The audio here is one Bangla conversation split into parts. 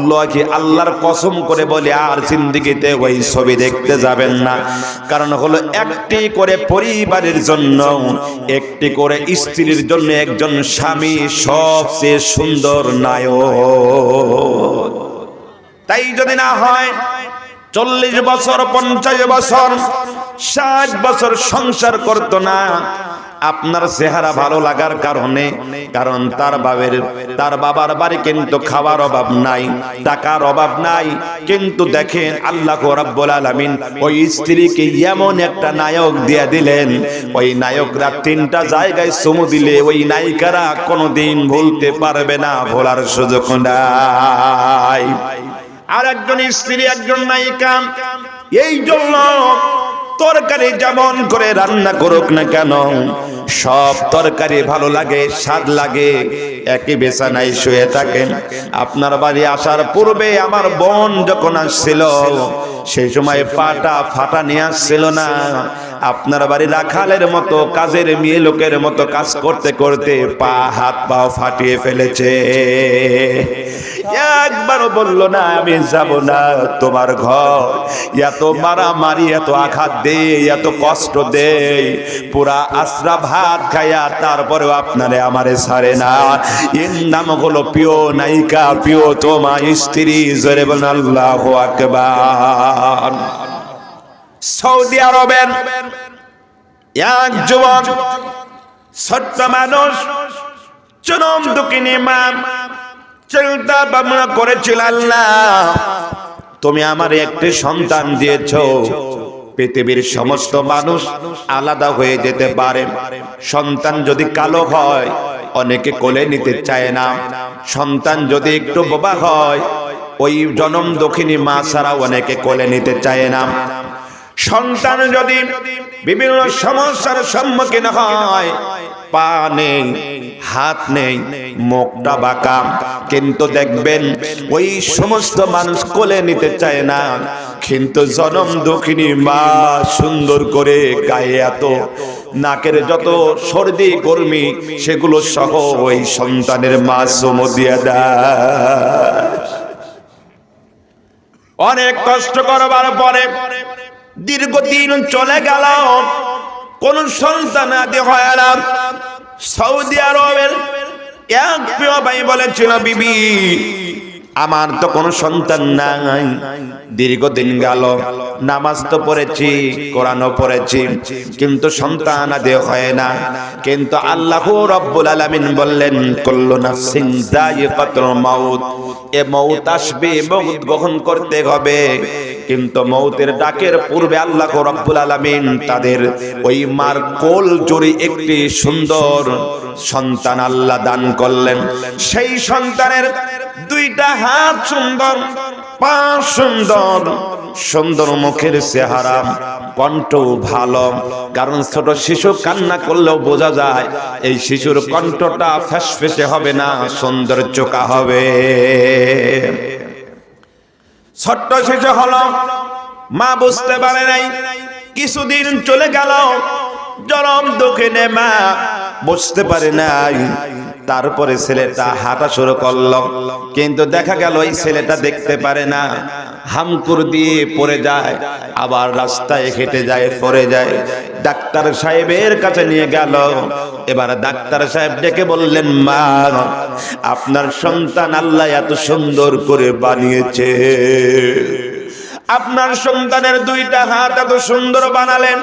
ওয়াল্লাহি আল্লাহর কসম করে বলে আর জিন্দেগিতে ওই ছবি দেখতে যাবেন না। কারণ হলো একটি করে পরিবারের জন্য, একটি করে স্ত্রীর জন্য একজন স্বামী সবচেয়ে সুন্দর নায়ক। তাই যদি না হয় 40 বছর 50 বছর 60 বছর সংসার করতো না আপনার চেহারা ভালো লাগার কারণে। কারণ তার বাবার বাড়ি কিন্তু খাবার অভাব নাই, টাকার অভাব নাই, কিন্তু দেখেন আল্লাহ রাব্বুল আলামিন ওই স্ত্রীকে এমন একটা নায়ক দিয়ে দিলেন, ওই নায়করা 3টা জায়গায় চুমু দিলে ওই নায়িকারা কোনোদিন ভুলতে পারবে না, ভোলার সুযোগ নাই। আর একজন স্ত্রী একজন নায়িকা, এই জন্য তরকারি যেমন করে রান্না করুক না কেন সব তরকারি ভালো লাগে, স্বাদ লাগে। একই বিছানায় শুয়ে থাকেন। আপনার বাড়ি আসার পূর্বে আমার বোন যখন আসছিল সেই সময় পাটা ফাটা নিয়ে আসছিল না, আপনার বাড়ি রাখালের মতো কাজের মেয়ে লোকের মতো কাজ করতে করতে হাত পা ফাটিয়ে ফেলেছে। একবারও বললো না আমি যাব না তোমার ঘর। এত মারামারি, এত আঘাত দে, এত কষ্ট দে, পুরা আশ্রা ভাত খায়া তারপরেও আপনারে আমারে ছাড়ে না। এর নাম হলো প্রিয় নায়িকা, প্রিয় তোমার স্ত্রী। জোরে বলেন আল্লাহু আকবার। সৌদি আরবের এক যুবক ছোট্ট মানুষ চরম দুঃখিনী মা চিন্তা ভাবনা করেছিল, আল্লাহ তুমি আমার একটি সন্তান দিয়েছো, পৃথিবীর সমস্ত মানুষ আলাদা হয়ে যেতে পারে, সন্তান যদি কালো হয় অনেকে কোলে নিতে চায় না, সন্তান যদি একটু বোবা হয় ওই জনম দক্ষিণী মা ছাড়া অনেকে কোলে নিতে চায় না, সন্তান যদি বিভিন্ন সমস্যার সম্মুখীন হয়, পা নেই, হাত নেই, মুখটা বাঁকা, কিন্তু দেখবেন ওই সমস্ত মানুষ কোলে নিতে চায় না। কিন্তু জনম দক্ষিণী মা সুন্দর করে গায়ে এত নাকের যত সর্দি গরমি সেগুলো সহ ওই সন্তানের মা চুমু দিয়ে দেয়। অনেক কষ্ট করবার পরে দীর্ঘদিন চলে গেল, কোন সন্তান আদি হয় না। সৌদি আরবের এক প্রিয় ভাই বলেছিল, বিবি আমার তো কোনো সন্তান নাই, দীর্ঘদিন গেল, নামাজ তো পড়েছি, কোরআনও পড়েছি, কিন্তু সন্তান আদি হয় না। কিন্তু আল্লাহ রাব্বুল আলামিন বললেন কুল্লু নাফসিন যায়িকাতুল মাউত, এ মউত আসবে, মউত গ্রহণ করতে হবে। কিন্তু মউতের ডাকের পূর্বে আল্লাহ রাব্বুল আলামিন তাদের ওই মার কোল জুড়ে একটি সুন্দর সন্তান আল্লাহ দান করলেন। সেই সন্তানের 2টা হাত সুন্দর, পা সুন্দর, সুন্দর মুখের চেহারা, কণ্ঠ ভালো। কারণ ছোট শিশু কান্না করলেও বোঝা যায় এই শিশুর কণ্ঠটা ফ্যাসফেসে হবে না, সুন্দর চোকা হবে। ছোট্ট শিশু হলো, মা বুঝতে পারে নাই, কিছুদিন চলে গেল, জনম দক্ষিণে মা বুঝতে পারে নাই। তারপরে ছেলেটা হাঁটা শুরু করলো, কিন্তু দেখা গেল এই ছেলেটা দেখতে পারে না, হামকুর দিয়ে পড়ে যায়, আবার রাস্তায় হেঁটে যায়, পড়ে যায়। ডাক্তার সাহেবের কাছে নিয়ে গেল। এবার ডাক্তার সাহেব ডেকে বললেন, মা আপনার সন্তান আল্লাহ এত সুন্দর করে বানিয়েছে, আপনার সন্তানের 2টা হাত এত সুন্দর বানালেন,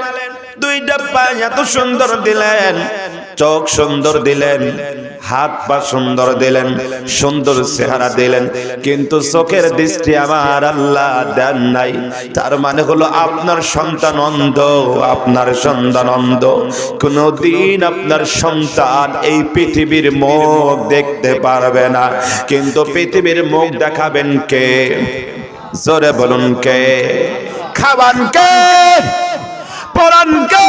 2টা পা এত সুন্দর দিলেন, চোখ সুন্দর দিলেন, হাত পা সুন্দর দিলেন, সুন্দর চেহারা দিলেন, কিন্তু চোখের দৃষ্টি আমার আল্লাহ দেন নাই। তার মানে হলো আপনার সন্তান অন্ধ, আপনার সন্তান অন্ধ। কোনদিন আপনার সন্তান এই পৃথিবীর মুখ দেখতে পারবে না, কিন্তু পৃথিবীর মুখ দেখাবেন কে? জোরে বলুন কে? খাবান কে? পরান কে?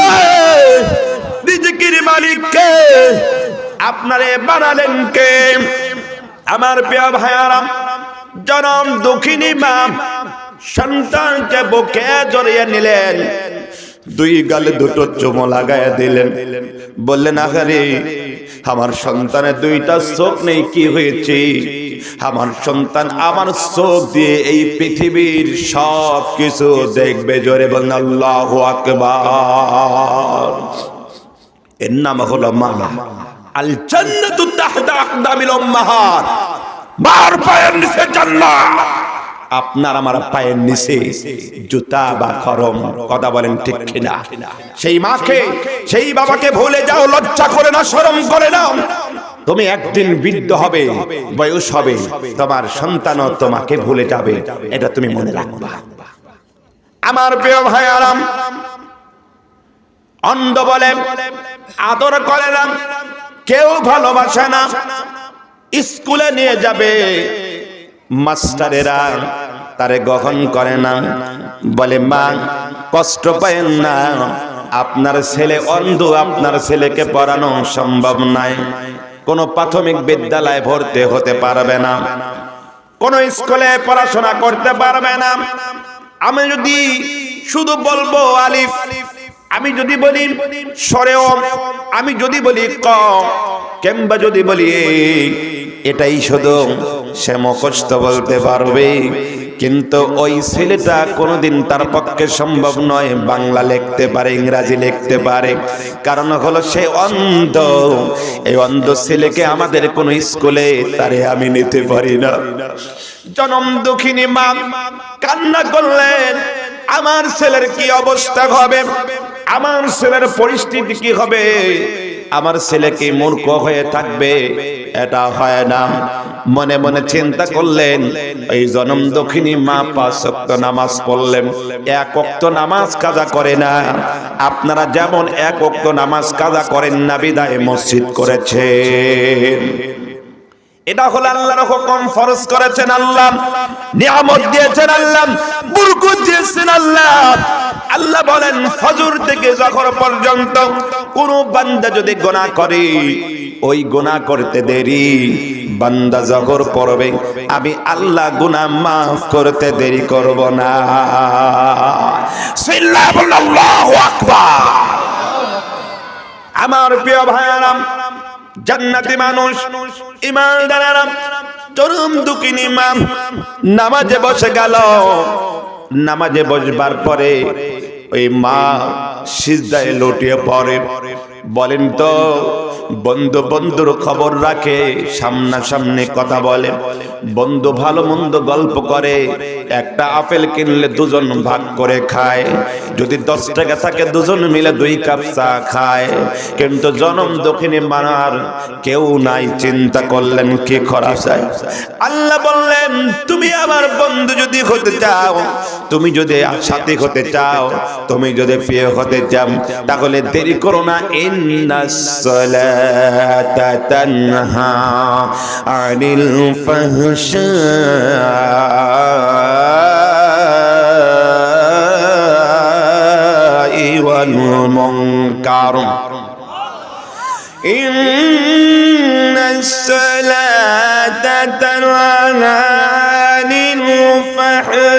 রিজিকের মালিক কে? আপনারে বানালেন কে? আমার প্রিয় ভাইয়ারা, জনম দুঃখিনী মা সন্তানকে বুকে জড়িয়ে নিলেন, 2 গালে 2টো চুমো লাগাইয়া দিলেন, বললেন আহারে আমার সন্তানের দুইটা চোখ নেই, কি হয়েছে? আমার সন্তান আমার চোখ দিয়ে এই পৃথিবীর সব কিছু দেখবে। জোরে বলেন আল্লাহু আকবার। এর নাম হলো মা। আল জান্নাতু তাহতা আকদামিল উম্মাহাত। মার পায়ের নিচে জান্নাত, আপনার আমার পায়ের নিচে জুতা বা খরম। কথা বলেন ঠিক কিনা? সেই মাকে সেই বাবাকে ভুলে যাও, লজ্জা করে না, শরম করে না। তুমি একদিন বৃদ্ধ হবে, বয়স হবে, তোমার সন্তানও তোমাকে ভুলে যাবে, এটা তুমি মনে রাখবা। আমার প্রিয় ভাইয়ারা, অন্ধ বলে আদর করে না, কেউ ভালোবাসে না। স্কুলে নিয়ে যাবে, মাস্টারেরা তারে গ্রহণ করে না, বলে মা কষ্ট পায়েন না, আপনার ছেলে অন্ধ, আপনার ছেলেকে পড়ানো সম্ভব নয়, কোনো প্রাথমিক বিদ্যালয়ে ভর্তি হতে পারবে না, কোন স্কুলে পড়াশোনা করতে পারবে না। আমি যদি শুধু বলবো আলিফ, আমি যদি বলি সরেও, আমি যদি বলি ক, কিংবা যদি বলি এটাই শুধু সে মুখস্থ বলতে পারবে, কিন্তু ওই ছেলেটা কোনোদিন তার পক্ষে সম্ভব নয় বাংলা লিখতে পারে, ইংরাজি লিখতে পারে। কারণ হলো সে অন্ধ। এই অন্ধ ছেলেকে আমাদের কোন স্কুলে তারে আমি নিতে পারি না। জনম দুঃখিনী মা কান্না করলেন, আমার ছেলের কি অবস্থা হবে, আমার ছেলের পরিস্থিতি কি হবে, আমার ছেলে কি মূর্খ হয়ে থাকবে? এটা হয় না। মনে মনে চিন্তা করলেন। এই জনম দক্ষিণী মা 5 ওয়াক্ত নামাজ পড়লেন, 1 ওয়াক্ত নামাজ কাজা করে না। আপনারা যেমন 1 ওয়াক্ত নামাজ কাজা করেন না, বিধায় মসজিদ করেছেন। এটা হলো আল্লাহর হুকুম, ফরজ করেছেন আল্লাহ, নিয়ামত দিয়েছেন আল্লাহ, বরকত দিয়েছেন আল্লাহ। আল্লাহ বলেন ফজর থেকে যখর পর্যন্ত কোন বান্দা যদি গুনাহ করে, ওই গুনাহ করতে দেরি, বান্দা যখর পড়বে আমি আল্লাহ গুনাহ মাফ করতে দেরি করব না। আল্লাহু আকবার। আমার প্রিয় ভাইরা, জান্নাতি মানুষ, ঈমানদারেরা, চরম দুঃখিনী মা নামাজে বসে গেল। নামাজে বসবার পরে ওই মা সিজদায় লুটিয়ে পড়ে। বলেন তো, বন্ধু বন্ধুর খবর রাখে, সামনাসামনি কথা বলে, বন্ধু ভালো মন্দ গল্প করে, একটা আপেল কিনলে দুজন ভাগ করে খায়, যদি 10 টাকা থাকে দুজন মিলে 2 কাপ চা খায়। কিন্তু জনম দক্ষিণী মানার কেউ নাই। চিন্তা করলেন কি করা যায়? আল্লাহ বললেন তুমি আমার বন্ধু যদি হতে চাও, তুমি যদি সাথী হতে চাও, তুমি যদি প্রিয় হতে চাও, তাহলে দেরি করো না। ইন্নাস সালাতা তানহা আনিল ফাহশাই ওয়াল মুনকার। ইন্নাস সালাতা তানহা আনিল ফাহশাই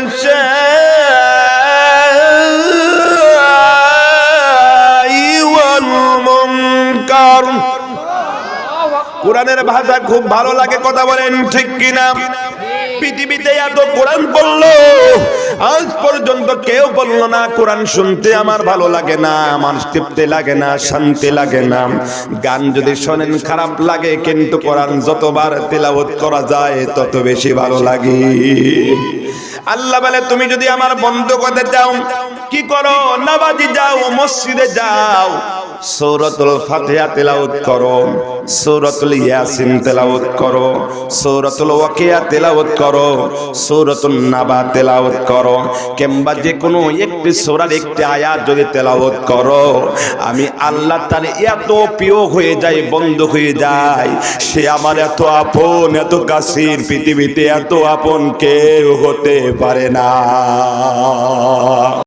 ওয়াল মুনকার। কোরআনের ভাষা খুব ভালো লাগে, কথা বলেন ঠিক কিনা? পৃথিবীতে এত কোরআন পড়লো, আজ পর্যন্ত কেউ বললো না কোরআন শুনতে আমার ভালো লাগে না, আমার তৃপ্তি লাগে না, শান্তি লাগে না। গান যদি শোনেন খারাপ লাগে, কিন্তু কোরআন যতবার তেলাওয়াত করা যায় তত বেশি ভালো লাগে। আল্লাহ বলে তুমি যদি আমার বন্ধু হতে চাও, কি করো? নামাজি যাও, মসজিদে যাও, সূরাতুল ফাতিহা তেলাওয়াত করো, সূরাতুল ইয়াসিন তেলাওয়াত করো, সূরাতুল ওয়াকিয়া তেলাওয়াত করো, সূরাতুন নাবা তেলাওয়াত করো, কিংবা যে কোনো একটি সূরার একটি আয়াত যদি তেলাওয়াত করো, আমি আল্লাহ তার এত প্রিয় হয়ে যাই, বন্ধু হয়ে যাই, সে আমার এত আপন, এত কাছের, পৃথিবীতে এত আপন কেউ হতে পারে না।